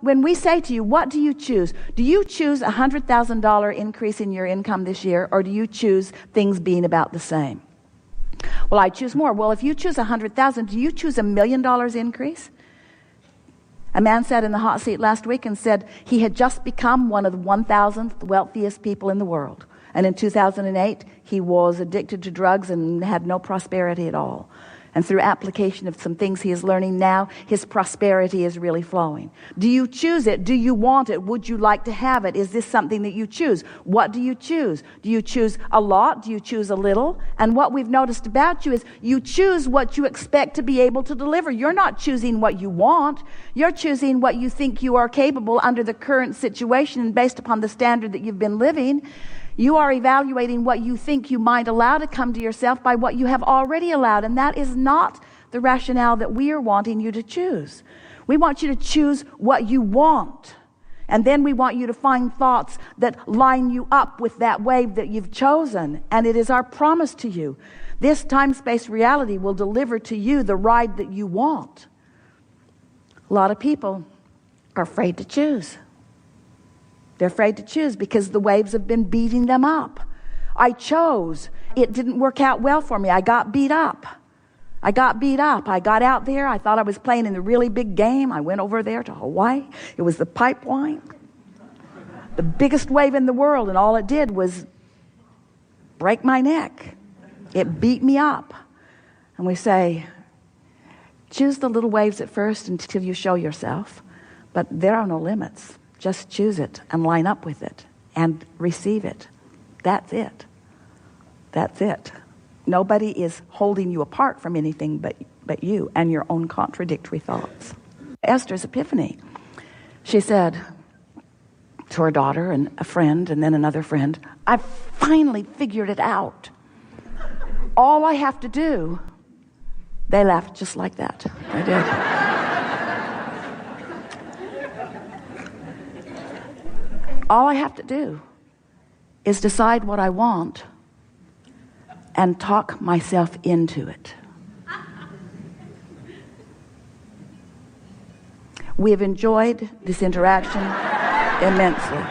When we say to you, what do you choose? Do you choose a $100,000 increase in your income this year, or do you choose things being about the same? Well, I choose more. Well, if you choose $100,000, do you choose $1 million increase? A man sat in the hot seat last week and said he had just become one of the 1,000th wealthiest people in the world. And in 2008, he was addicted to drugs and had no prosperity at all. And through application of some things he is learning now, his prosperity is really flowing. Do you choose it? Do you want it? Would you like to have it? Is this something that you choose? What do you choose? Do you choose a lot? Do you choose a little? And what we've noticed about you is you choose what you expect to be able to deliver. You're not choosing what you want. You're choosing what you think you are capable under the current situation and based upon the standard that you've been living. You are evaluating what you think you might allow to come to yourself by what you have already allowed. And that is not the rationale that we are wanting you to choose. We want you to choose what you want. And then we want you to find thoughts that line you up with that wave that you've chosen. And it is our promise to you. This time-space reality will deliver to you the ride that you want. A lot of people are afraid to choose. They're afraid to choose because the waves have been beating them up. I chose. It didn't work out well for me. I got beat up. I got out there. I thought I was playing in the really big game. I went over there to Hawaii. It was the pipeline. The biggest wave in the world, and all it did was break my neck. It beat me up. And we say, choose the little waves at first until you show yourself. But there are no limits. Just choose it and line up with it and receive it. That's it. That's it. Nobody is holding you apart from anything but you and your own contradictory thoughts. Esther's epiphany. She said to her daughter and a friend and then another friend, I finally figured it out. All I have to do. They laughed just like that. They did. All I have to do is decide what I want and talk myself into it. We have enjoyed this interaction immensely.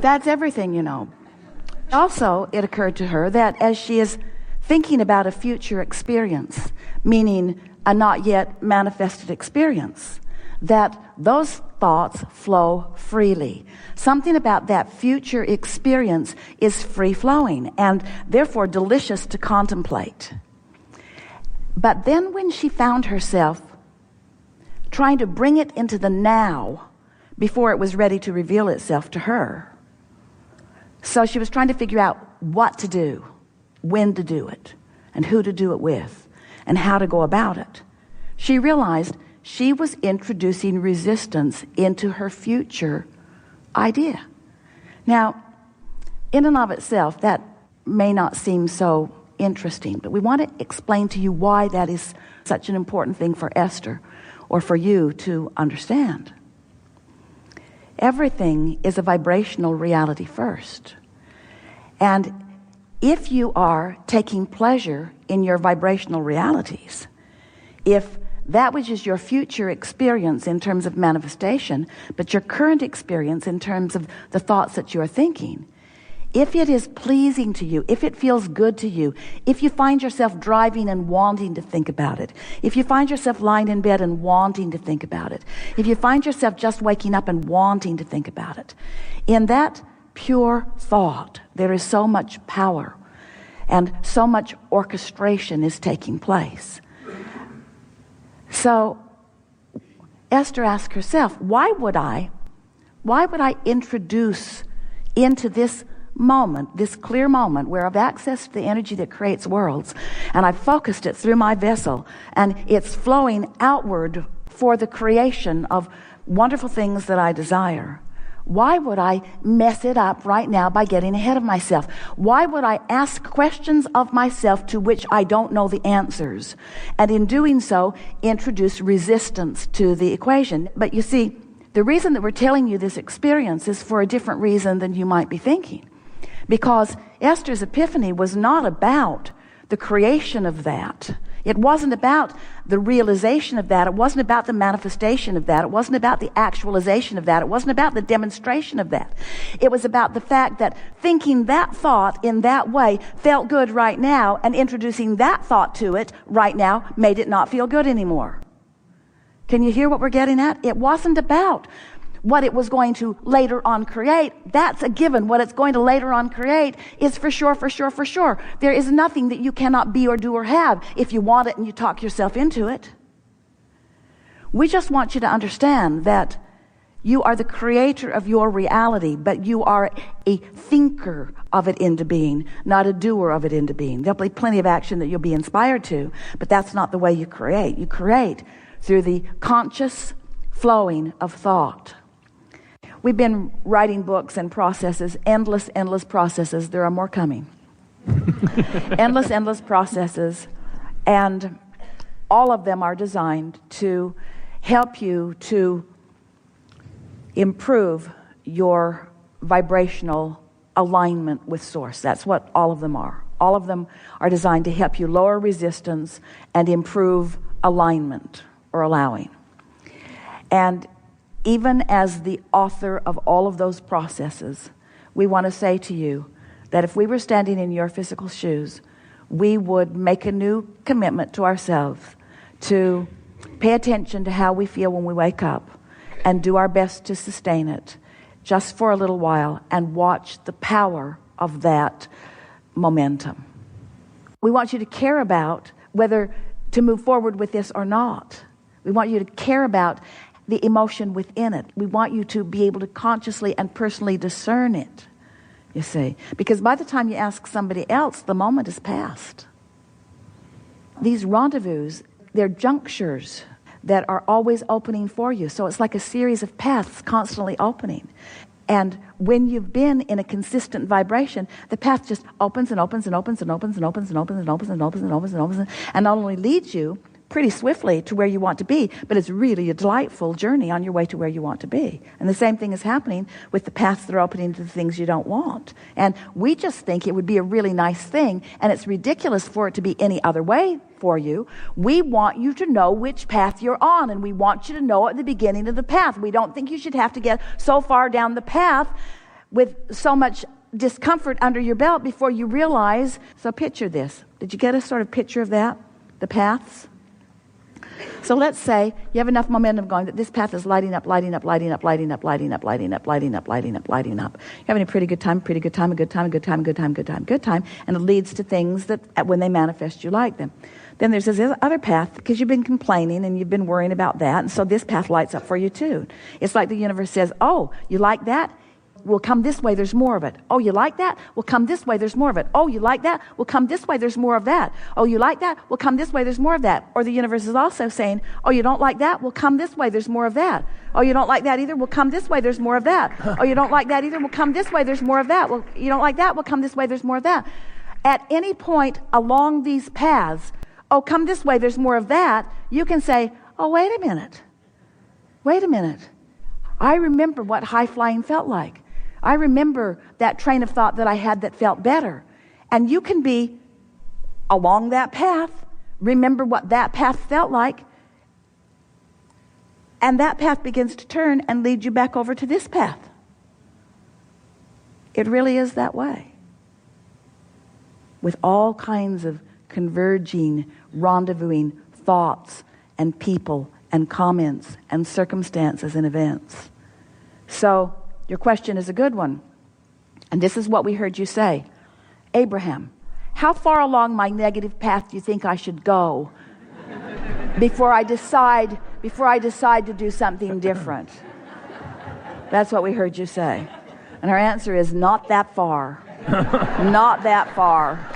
That's everything, you know. Also, it occurred to her that as she is thinking about a future experience, meaning a not yet manifested experience, that those thoughts flow freely. Something about that future experience is free-flowing and therefore delicious to contemplate. But then when she found herself trying to bring it into the now before it was ready to reveal itself to her, so she was trying to figure out what to do, when to do it, and who to do it with, and how to go about it, she realized she was introducing resistance into her future idea. Now, in and of itself, that may not seem so interesting, but we want to explain to you why that is such an important thing for Esther or for you to understand. Everything is a vibrational reality first. And if you are taking pleasure in your vibrational realities, if that which is your future experience in terms of manifestation, but your current experience in terms of the thoughts that you're thinking, if it is pleasing to you, if it feels good to you, if you find yourself driving and wanting to think about it, if you find yourself lying in bed and wanting to think about it, if you find yourself just waking up and wanting to think about it, in that pure thought, there is so much power and so much orchestration is taking place. So Esther asked herself, why would I introduce into this moment, this clear moment where I've accessed the energy that creates worlds and I've focused it through my vessel and it's flowing outward for the creation of wonderful things that I desire? Why would I mess it up right now by getting ahead of myself? Why would I ask questions of myself to which I don't know the answers? And in doing so, introduce resistance to the equation. But you see, the reason that we're telling you this experience is for a different reason than you might be thinking. Because Esther's epiphany was not about the creation of that. It wasn't about the realization of that. It wasn't about the manifestation of that. It wasn't about the actualization of that. It wasn't about the demonstration of that. It was about the fact that thinking that thought in that way felt good right now, and introducing that thought to it right now made it not feel good anymore. Can you hear what we're getting at? It wasn't about what it was going to later on create. That's a given. What it's going to later on create is for sure, for sure, for sure. There is nothing that you cannot be or do or have if you want it and you talk yourself into it. We just want you to understand that you are the creator of your reality, but you are a thinker of it into being, not a doer of it into being. There'll be plenty of action that you'll be inspired to, but that's not the way you create. You create through the conscious flowing of thought. We've been writing books and processes, endless processes. There are more coming. endless processes. And all of them are designed to help you to improve your vibrational alignment with Source. That's what all of them are. All of them are designed to help you lower resistance and improve alignment or allowing. And even as the author of all of those processes, we want to say to you that if we were standing in your physical shoes, we would make a new commitment to ourselves to pay attention to how we feel when we wake up and do our best to sustain it just for a little while and watch the power of that momentum. We want you to care about whether to move forward with this or not. We want you to care about the emotion within it. We want you to be able to consciously and personally discern it, you see. Because by the time you ask somebody else, the moment is past. These rendezvous, they're junctures that are always opening for you. So it's like a series of paths constantly opening. And when you've been in a consistent vibration, the path just opens and opens and opens and opens and opens and opens and opens and opens and opens and opens and not only leads you pretty swiftly to where you want to be, but it's really a delightful journey on your way to where you want to be. And the same thing is happening with the paths that are opening to the things you don't want. And we just think it would be a really nice thing, and it's ridiculous for it to be any other way for you. We want you to know which path you're on, and we want you to know at the beginning of the path. We don't think you should have to get so far down the path with so much discomfort under your belt before you realize. So picture this. Did you get a sort of picture of that? The paths? So let's say you have enough momentum going that this path is lighting up, lighting up, lighting up, lighting up, lighting up, lighting up, lighting up, lighting up, lighting up. You're having a pretty good time, a good time, a good time, a good time, good time, good time, and it leads to things that when they manifest, you like them. Then there's this other path because you've been complaining and you've been worrying about that, and so this path lights up for you too. It's like the universe says, oh, you like that? Well, come this way, there's more of it. Oh, you like that? Well, come this way, there's more of it. Oh, you like that? Well, come this way, there's more of that. Oh, you like that? Well, come this way, there's more of that. Or the universe is also saying, oh, you don't like that? Well, come this way, there's more of that. Oh, you don't like that either? Well, come this way, there's more of that. Oh, you don't like that either? Well, come this way, there's more of that. Well, you don't like that? Well, come this way, there's more of that. At any point along these paths, oh, come this way, there's more of that, you can say, oh, wait a minute. I remember what high flying felt like. I remember that train of thought that I had that felt better. And you can be along that path, remember what that path felt like, and that path begins to turn and lead you back over to this path. It really is that way. With all kinds of converging, rendezvousing thoughts and people and comments and circumstances and events. So, your question is a good one. And this is what we heard you say. Abraham, how far along my negative path do you think I should go before I decide to do something different? That's what we heard you say. And our answer is not that far. Not that far.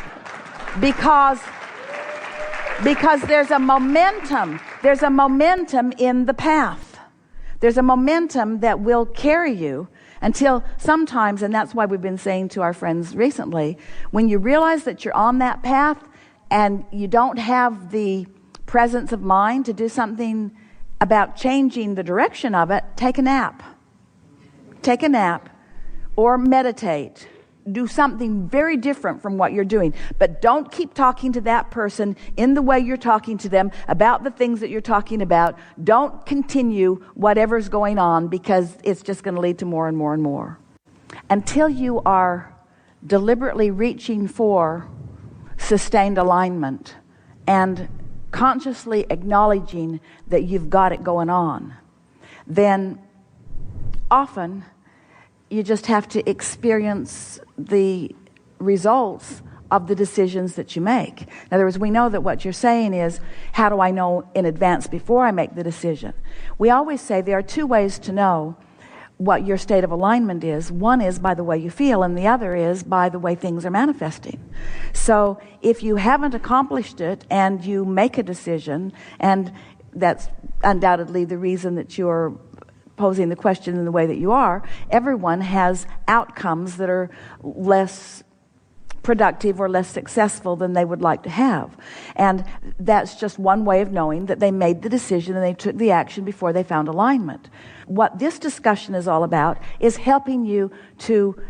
Because there's a momentum. There's a momentum in the path. There's a momentum that will carry you until sometimes, and that's why we've been saying to our friends recently, when you realize that you're on that path and you don't have the presence of mind to do something about changing the direction of it, take a nap. Take a nap or meditate do something very different from what you're doing. But don't keep talking to that person in the way you're talking to them about the things that you're talking about. Don't continue whatever's going on, because it's just going to lead to more and more and more. Until you are deliberately reaching for sustained alignment and consciously acknowledging that you've got it going on, then often you just have to experience the results of the decisions that you make. In other words, we know that what you're saying is, how do I know in advance before I make the decision? We always say there are two ways to know what your state of alignment is. One is by the way you feel, and the other is by the way things are manifesting. So if you haven't accomplished it and you make a decision, and that's undoubtedly the reason that you're posing the question in the way that you are, everyone has outcomes that are less productive or less successful than they would like to have. And that's just one way of knowing that they made the decision and they took the action before they found alignment. What this discussion is all about is helping you to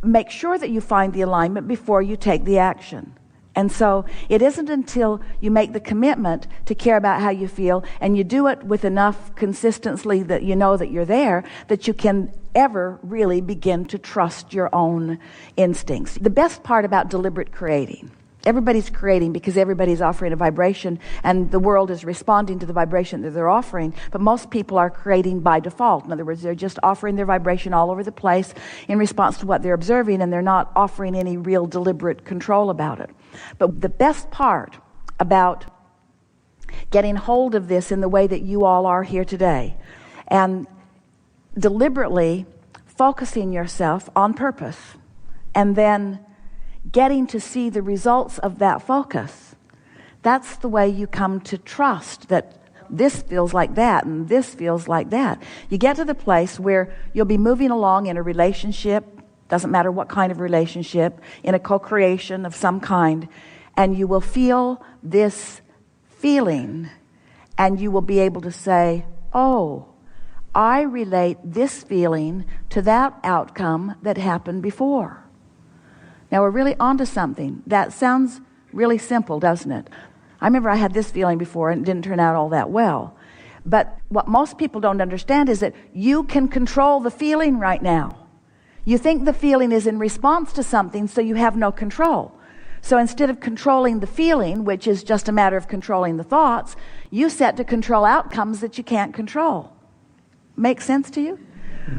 make sure that you find the alignment before you take the action. And so it isn't until you make the commitment to care about how you feel, and you do it with enough consistency that you know that you're there, that you can ever really begin to trust your own instincts. The best part about deliberate creating, everybody's creating because everybody's offering a vibration, and the world is responding to the vibration that they're offering, but most people are creating by default. In other words, they're just offering their vibration all over the place in response to what they're observing, and they're not offering any real deliberate control about it. But the best part about getting hold of this in the way that you all are here today, and deliberately focusing yourself on purpose, and then getting to see the results of that focus, that's the way you come to trust that this feels like that and this feels like that. You get to the place where you'll be moving along in a relationship, doesn't matter what kind of relationship, in a co-creation of some kind, and you will feel this feeling, and you will be able to say, oh, I relate this feeling to that outcome that happened before. Now we're really onto something. That sounds really simple, doesn't it? I remember I had this feeling before and it didn't turn out all that well. But what most people don't understand is that you can control the feeling right now. You think the feeling is in response to something, so you have no control. So instead of controlling the feeling, which is just a matter of controlling the thoughts, you set to control outcomes that you can't control. Make sense to you?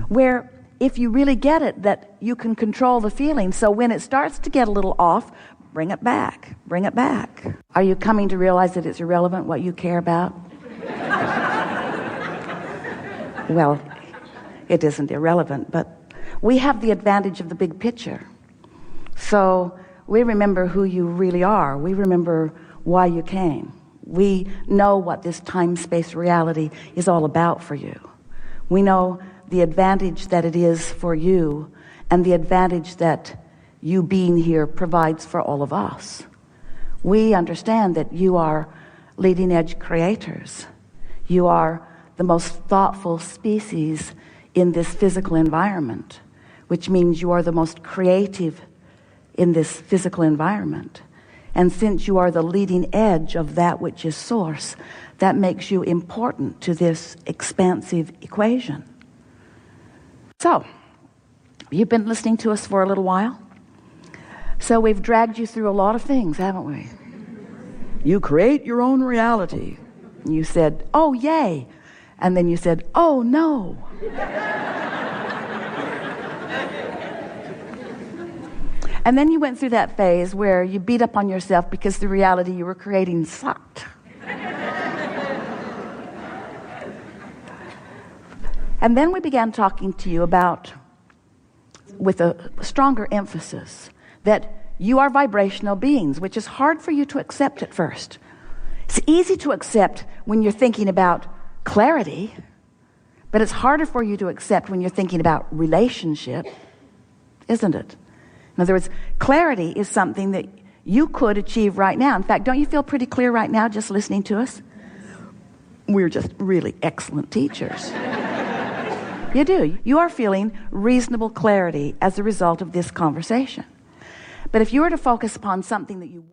Where if you really get it, that you can control the feeling, so when it starts to get a little off, bring it back, bring it back. Are you coming to realize that it's irrelevant what you care about? Well, it isn't irrelevant, but we have the advantage of the big picture. So we remember who you really are. We remember why you came. We know what this time-space reality is all about for you. We know the advantage that it is for you, and the advantage that you being here provides for all of us. We understand that you are leading-edge creators. You are the most thoughtful species in this physical environment, which means you are the most creative in this physical environment. And since you are the leading edge of that which is source, that makes you important to this expansive equation. So, you've been listening to us for a little while. So we've dragged you through a lot of things, haven't we? You create your own reality. You said, oh, yay. And then you said, oh, no. And then you went through that phase where you beat up on yourself because the reality you were creating sucked. And then we began talking to you about, with a stronger emphasis, that you are vibrational beings, which is hard for you to accept at first. It's easy to accept when you're thinking about clarity, but it's harder for you to accept when you're thinking about relationship, isn't it? In other words, clarity is something that you could achieve right now. In fact, don't you feel pretty clear right now just listening to us? We're just really excellent teachers. You do. You are feeling reasonable clarity as a result of this conversation. But if you were to focus upon something that you